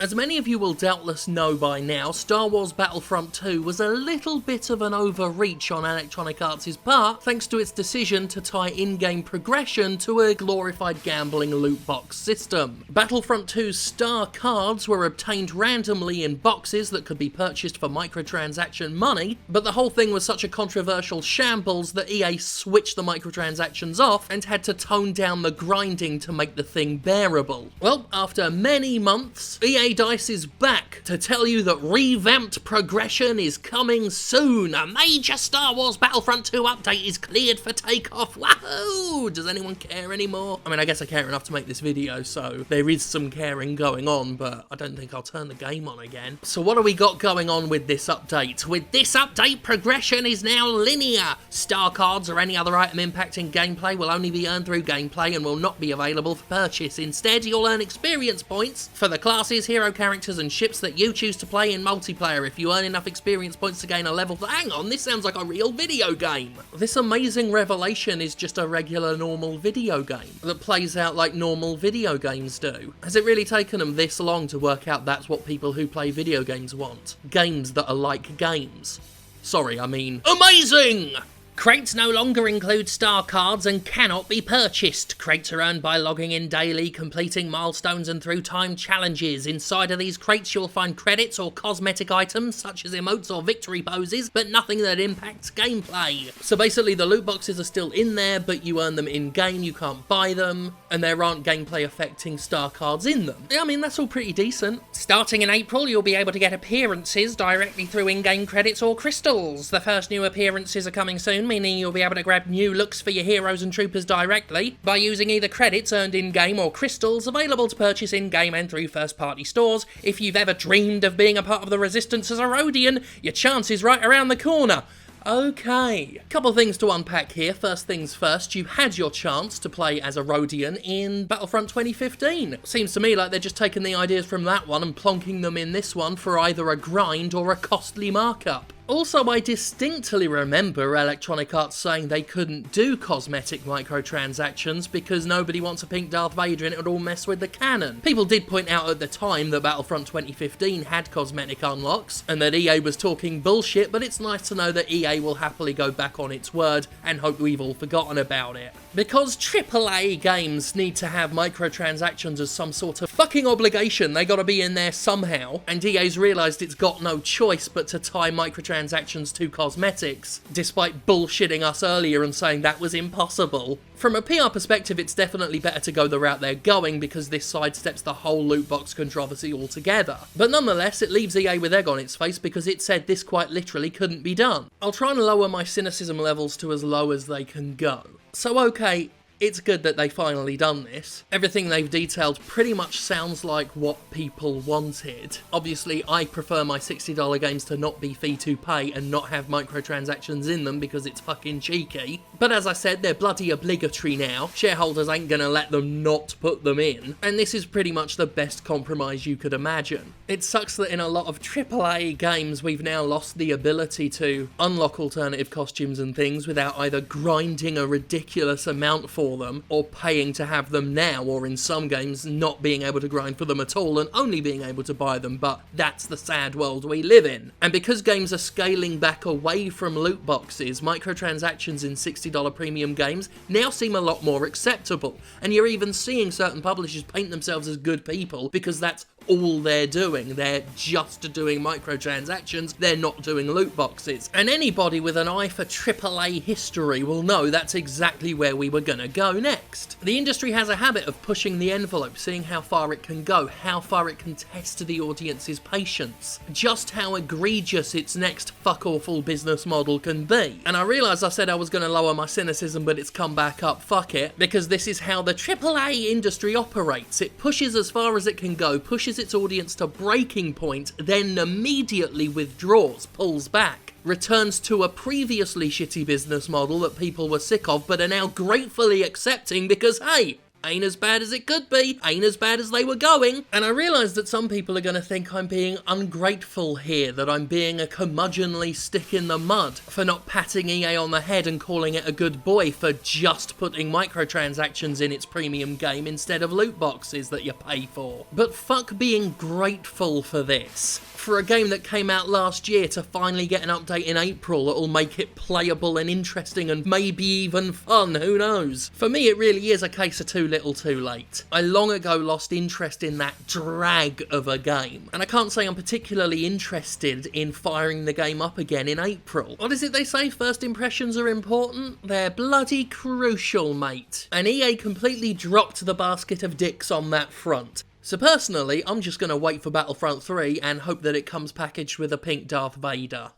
As many of you will doubtless know by now, Star Wars Battlefront 2 was a little bit of an overreach on Electronic Arts' part, thanks to its decision to tie in-game progression to a glorified gambling loot box system. Battlefront 2's star cards were obtained randomly in boxes that could be purchased for microtransaction money, but the whole thing was such a controversial shambles that EA switched the microtransactions off and had to tone down the grinding to make the thing bearable. Well, after many months, EA DICE is back to tell you that revamped progression is coming soon. A major Star Wars Battlefront 2 update is cleared for takeoff. Wahoo! Does anyone care anymore? I mean, I guess I care enough to make this video, so there is some caring going on, but I don't think I'll turn the game on again. So what do we got going on with this update? With this update, progression is now linear. Star cards or any other item impacting gameplay will only be earned through gameplay and will not be available for purchase. Instead, you'll earn experience points for the classes, hero characters and ships that you choose to play in multiplayer. If you earn enough experience points to gain a level... Hang on, this sounds like a real video game. This amazing revelation is just a regular normal video game that plays out like normal video games do. Has it really taken them this long to work out that's what people who play video games want? Games that are like games. Sorry, I mean amazing! Crates no longer include star cards and cannot be purchased. Crates are earned by logging in daily, completing milestones and through time challenges. Inside of these crates you'll find credits or cosmetic items such as emotes or victory poses, but nothing that impacts gameplay. So basically the loot boxes are still in there, but you earn them in-game, you can't buy them, and there aren't gameplay affecting star cards in them. I mean, that's all pretty decent. Starting in April, you'll be able to get appearances directly through in-game credits or crystals. The first new appearances are coming soon, meaning you'll be able to grab new looks for your heroes and troopers directly by using either credits earned in-game or crystals available to purchase in-game and through first-party stores. If you've ever dreamed of being a part of the Resistance as a Rhodian, your chance is right around the corner. Okay, couple things to unpack here. First things first, you had your chance to play as a Rhodian in Battlefront 2015. Seems to me like they're just taking the ideas from that one and plonking them in this one for either a grind or a costly markup. Also, I distinctly remember Electronic Arts saying they couldn't do cosmetic microtransactions because nobody wants a pink Darth Vader and it would all mess with the canon. People did point out at the time that Battlefront 2015 had cosmetic unlocks and that EA was talking bullshit, but it's nice to know that EA will happily go back on its word and hope we've all forgotten about it. Because AAA games need to have microtransactions as some sort of fucking obligation, they gotta be in there somehow, and EA's realised it's got no choice but to tie microtransactions to cosmetics, despite bullshitting us earlier and saying that was impossible. From a PR perspective, it's definitely better to go the route they're going because this sidesteps the whole loot box controversy altogether. But nonetheless, it leaves EA with egg on its face because it said this quite literally couldn't be done. I'll try and lower my cynicism levels to as low as they can go. So okay, it's good that they finally done this. Everything they've detailed pretty much sounds like what people wanted. Obviously, I prefer my $60 games to not be free to pay and not have microtransactions in them because it's fucking cheeky. But as I said, they're bloody obligatory now. Shareholders ain't gonna let them not put them in. And this is pretty much the best compromise you could imagine. It sucks that in a lot of AAA games, we've now lost the ability to unlock alternative costumes and things without either grinding a ridiculous amount for them or paying to have them now, or in some games not being able to grind for them at all and only being able to buy them, but that's the sad world we live in. And because games are scaling back away from loot boxes, microtransactions in $60 premium games now seem a lot more acceptable, and you're even seeing certain publishers paint themselves as good people because that's all they're doing. They're just doing microtransactions, they're not doing loot boxes. And anybody with an eye for AAA history will know that's exactly where we were gonna go next. The industry has a habit of pushing the envelope, seeing how far it can go, how far it can test the audience's patience, just how egregious its next fuck-awful business model can be. And I realise I said I was gonna lower my cynicism, but it's come back up, fuck it, because this is how the AAA industry operates. It pushes as far as it can go, pushes its audience to breaking point, then immediately withdraws, pulls back, returns to a previously shitty business model that people were sick of but are now gratefully accepting because, hey, Ain't as bad as it could be, ain't as bad as they were going. And I realise that some people are going to think I'm being ungrateful here, that I'm being a curmudgeonly stick in the mud for not patting EA on the head and calling it a good boy for just putting microtransactions in its premium game instead of loot boxes that you pay for. But fuck being grateful for this. For a game that came out last year to finally get an update in April that'll make it playable and interesting and maybe even fun, who knows? For me, it really is a case of too little too late. I long ago lost interest in that drag of a game, and I can't say I'm particularly interested in firing the game up again in April. What is it they say? First impressions are important? They're bloody crucial, mate. And EA completely dropped the basket of dicks on that front. So personally, I'm just going to wait for Battlefront 3 and hope that it comes packaged with a pink Darth Vader.